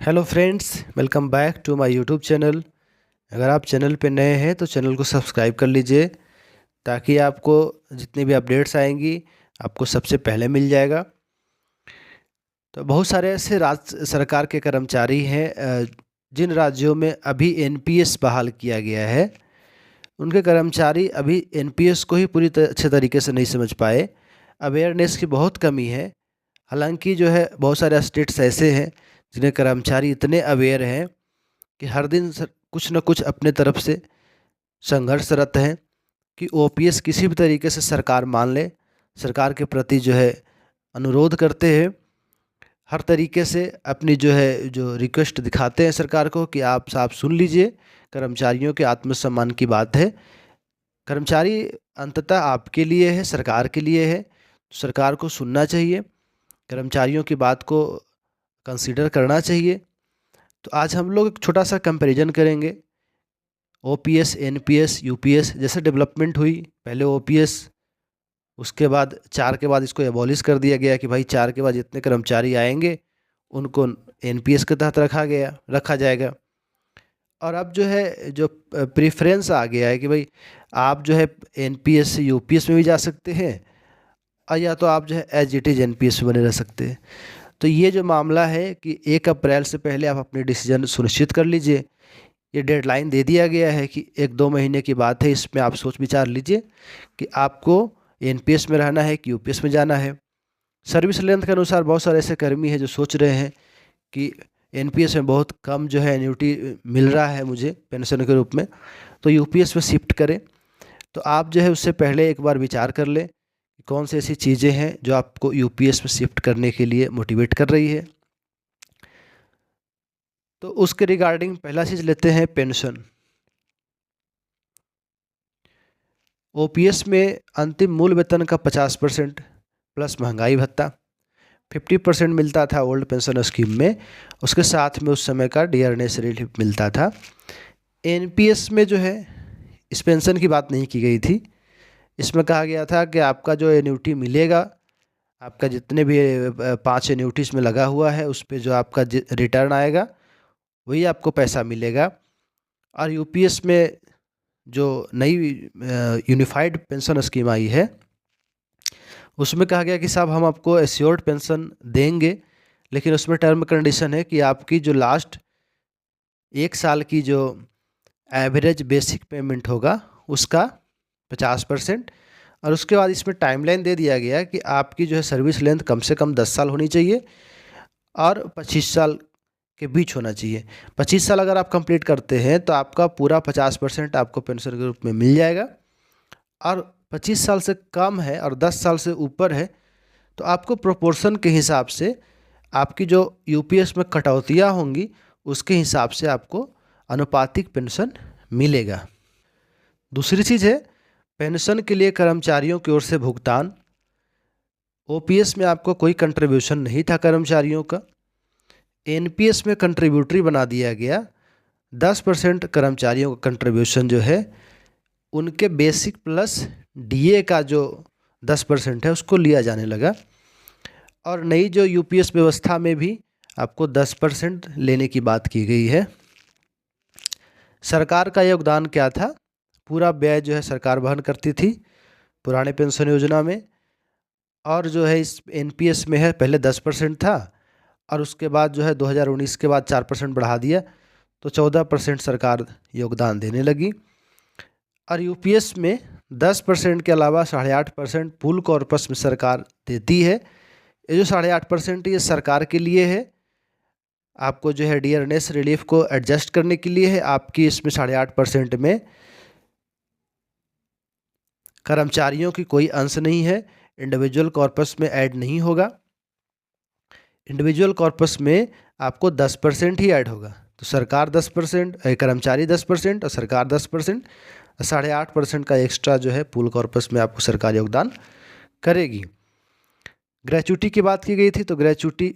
Hello friends, welcome back to my YouTube channel. अगर आप channel पे नए हैं तो चैनल को सब्सक्राइब कर लीजिए ताकि आपको जितनी भी अपडेट्स आएंगी आपको सबसे पहले मिल जाएगा। तो बहुत सारे ऐसे राज्य सरकार के कर्मचारी हैं जिन राज्यों में अभी एनपीएस बहाल किया गया है, उनके कर्मचारी अभी एनपीएस को ही पूरी अच्छे तरीके से नहीं समझ पाए। अवेयरनेस की बहुत कमी है। हालांकि जो है बहुत सारे स्टेट्स ऐसे हैं जिन्हें कर्मचारी इतने अवेयर हैं कि हर दिन कुछ न कुछ अपने तरफ से संघर्षरत हैं कि ओपीएस किसी भी तरीके से सरकार मान ले। सरकार के प्रति जो है अनुरोध करते हैं, हर तरीके से अपनी जो रिक्वेस्ट दिखाते हैं सरकार को कि आप साहब सुन लीजिए। कर्मचारियों के आत्मसम्मान की बात है। कर्मचारी अंततः आपके लिए है, सरकार के लिए है। सरकार को सुनना चाहिए, कर्मचारियों की बात को कंसीडर करना चाहिए। तो आज हम लोग एक छोटा सा कंपैरिजन करेंगे। ओपीएस, एनपीएस, यूपीएस जैसे डेवलपमेंट हुई। पहले ओपीएस, उसके बाद 4 के बाद इसको एबॉलिश कर दिया गया कि भाई 4 के बाद जितने कर्मचारी आएंगे उनको एनपीएस के तहत रखा जाएगा। और अब जो है जो प्रेफरेंस आ गया है कि भाई आप जो है एनपीएस से यूपीएस में भी जा सकते हैं, और या तो आप जो है एज इट इज़ एनपीएस में बने रह सकते हैं। तो ये जो मामला है कि 1 अप्रैल से पहले आप अपने डिसीजन सुनिश्चित कर लीजिए। ये डेडलाइन दे दिया गया है कि 1-2 महीने की बात है, इसमें आप सोच विचार लीजिए कि आपको एनपीएस में रहना है कि यूपीएस में जाना है। सर्विस लेंथ के अनुसार बहुत सारे ऐसे कर्मी हैं जो सोच रहे हैं कि एनपीएस में बहुत कम जो है एन्युटी मिल रहा है मुझे पेंशन के रूप में, तो यूपीएस में शिफ्ट करें। तो आप जो है उससे पहले एक बार विचार कर लें कि कौन सी ऐसी चीज़ें हैं जो आपको यूपीएस में शिफ्ट करने के लिए मोटिवेट कर रही है। तो उसके रिगार्डिंग पहला चीज़ लेते हैं पेंशन। ओपीएस में अंतिम मूल वेतन का 50% प्लस महंगाई भत्ता 50% मिलता था ओल्ड पेंशन स्कीम में। उसके साथ में उस समय का डियरनेस रिलीफ मिलता था। एनपीएस में जो है इस पेंशन की बात नहीं की गई थी। इसमें कहा गया था कि आपका जो एन्युटी मिलेगा, आपका जितने भी 5 एन्युटीज में लगा हुआ है उस पे जो आपका रिटर्न आएगा वही आपको पैसा मिलेगा। और यूपीएस में जो नई यूनिफाइड पेंशन स्कीम आई है उसमें कहा गया कि साहब हम आपको एश्योर्ड पेंशन देंगे, लेकिन उसमें टर्म कंडीशन है कि आपकी जो लास्ट 1 साल की जो एवरेज बेसिक पेमेंट होगा उसका 50%। और उसके बाद इसमें टाइमलाइन दे दिया गया कि आपकी जो है सर्विस लेंथ कम से कम 10 साल होनी चाहिए और 25 साल के बीच होना चाहिए। 25 साल अगर आप कंप्लीट करते हैं तो आपका पूरा 50% आपको पेंशन के रूप में मिल जाएगा। और 25 साल से कम है और 10 साल से ऊपर है तो आपको प्रोपोर्शन के हिसाब से आपकी जो यूपीएस में कटौतियाँ होंगी उसके हिसाब से आपको अनुपातिक पेंशन मिलेगा। दूसरी चीज़ है पेंशन के लिए कर्मचारियों की ओर से भुगतान। ओपीएस में आपको कोई कंट्रीब्यूशन नहीं था कर्मचारियों का, एनपीएस में कंट्रीब्यूटरी बना दिया गया। 10% कर्मचारियों का कंट्रीब्यूशन जो है उनके बेसिक प्लस डीए का जो 10% है उसको लिया जाने लगा। और नई जो यूपीएस व्यवस्था में भी आपको 10% लेने की बात की गई है। सरकार का योगदान क्या था? पूरा व्यय जो है सरकार वहन करती थी पुराने पेंशन योजना में। और जो है इस एनपीएस में है पहले 10% था और उसके बाद जो है 2019 के बाद 4% बढ़ा दिया, तो 14% सरकार योगदान देने लगी। और यूपीएस में 10% के अलावा 8.5% पूल कॉर्पस में सरकार देती है। ये जो 8.5% ये सरकार के लिए है, आपको जो है डियरनेस रिलीफ को एडजस्ट करने के लिए है। आपकी इसमें 8.5% में कर्मचारियों की कोई अंश नहीं है, इंडिविजुअल कॉर्पस में ऐड नहीं होगा। इंडिविजुअल कॉर्पस में आपको 10% ही ऐड होगा। तो सरकार 10%, कर्मचारी 10% और सरकार 10%, 8.5% का एक्स्ट्रा जो है पूल कॉर्पस में आपको सरकार योगदान करेगी। ग्रेचुटी की बात की गई थी तो ग्रेचुटी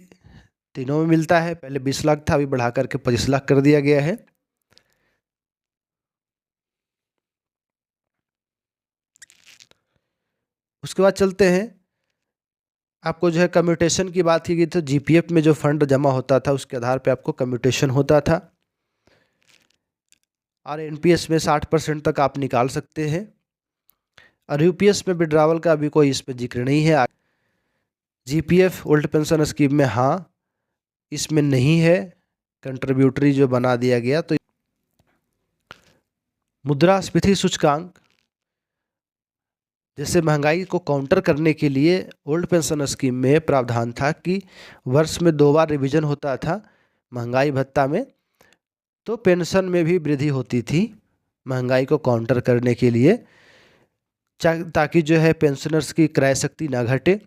तीनों में मिलता है। पहले 20 लाख था, अभी बढ़ा करके 25 लाख कर दिया गया है। उसके बाद चलते हैं आपको जो है कम्यूटेशन की बात की गई तो जीपीएफ में जो फंड जमा होता था उसके आधार पे आपको कम्यूटेशन होता था। और एनपीएस में 60% तक आप निकाल सकते हैं। और यूपीएस में विड्रावल का अभी कोई इसमें जिक्र नहीं है। जीपीएफ ओल्ड पेंशन स्कीम में हाँ, इसमें नहीं है, कंट्रीब्यूटरी जो बना दिया गया। तो मुद्रास्फीति सूचकांक, जैसे महंगाई को काउंटर करने के लिए ओल्ड पेंशन स्कीम में प्रावधान था कि वर्ष में 2 बार रिवीजन होता था महंगाई भत्ता में, तो पेंशन में भी वृद्धि होती थी महंगाई को काउंटर करने के लिए, ताकि जो है पेंशनर्स की क्रय शक्ति ना घटे।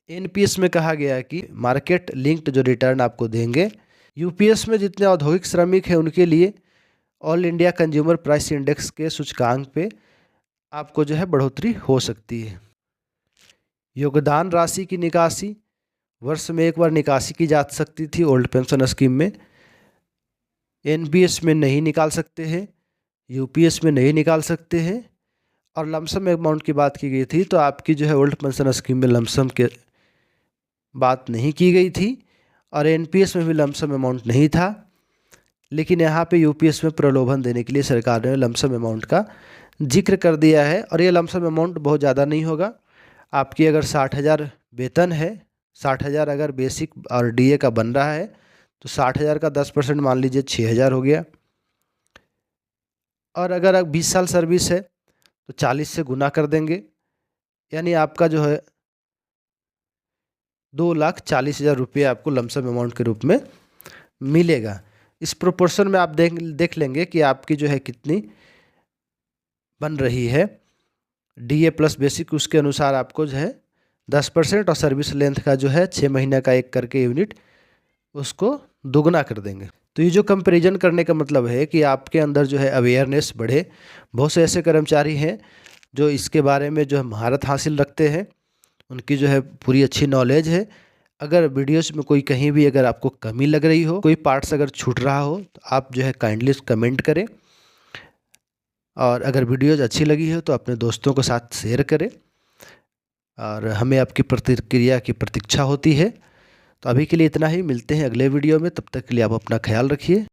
एनपीएस में कहा गया है कि मार्केट लिंक्ड जो रिटर्न आपको देंगे। यूपीएस में जितने औद्योगिक श्रमिक हैं उनके लिए all India consumer price index के सूचकांक पे आपको जो है बढ़ोतरी हो सकती है। योगदान राशि की निकासी, वर्ष में एक बार निकासी की जा सकती थी ओल्ड पेंशन स्कीम में। एनपीएस में नहीं निकाल सकते हैं, यूपीएस में नहीं निकाल सकते हैं। और लमसम अमाउंट की बात की गई थी तो आपकी जो है ओल्ड पेंशन स्कीम में लमसम के बात नहीं की गई थी और एनपीएस में भी लमसम अमाउंट नहीं था। लेकिन यहाँ पे यूपीएस में प्रलोभन देने के लिए सरकार ने लमसम अमाउंट का जिक्र कर दिया है। और ये लमसम अमाउंट बहुत ज़्यादा नहीं होगा। आपकी अगर 60,000 वेतन है, 60,000 अगर बेसिक और डीए का बन रहा है तो 60,000 का 10% मान लीजिए 6,000 हो गया। और अगर 20 साल सर्विस है तो 40 से गुना कर देंगे, यानी आपका जो है 2,40,000 रुपये आपको लमसम अमाउंट के रूप में मिलेगा। इस प्रोपोर्शन में आप देख लेंगे कि आपकी जो है कितनी बन रही है। डीए प्लस बेसिक उसके अनुसार आपको जो है 10% और सर्विस लेंथ का जो है 6 महीने का एक करके यूनिट उसको दुगना कर देंगे। तो ये जो कंपैरिजन करने का मतलब है कि आपके अंदर जो है अवेयरनेस बढ़े। बहुत से ऐसे कर्मचारी हैं जो इसके बारे में जो है महारत हासिल रखते हैं, उनकी जो है पूरी अच्छी नॉलेज है। अगर वीडियोस में कोई कहीं भी अगर आपको कमी लग रही हो, कोई पार्ट्स अगर छूट रहा हो तो आप जो है काइंडली कमेंट करें। और अगर वीडियोज अच्छी लगी हो तो अपने दोस्तों के साथ शेयर करें। और हमें आपकी प्रतिक्रिया की प्रतीक्षा होती है। तो अभी के लिए इतना ही, मिलते हैं अगले वीडियो में। तब तक के लिए आप अपना ख्याल रखिए।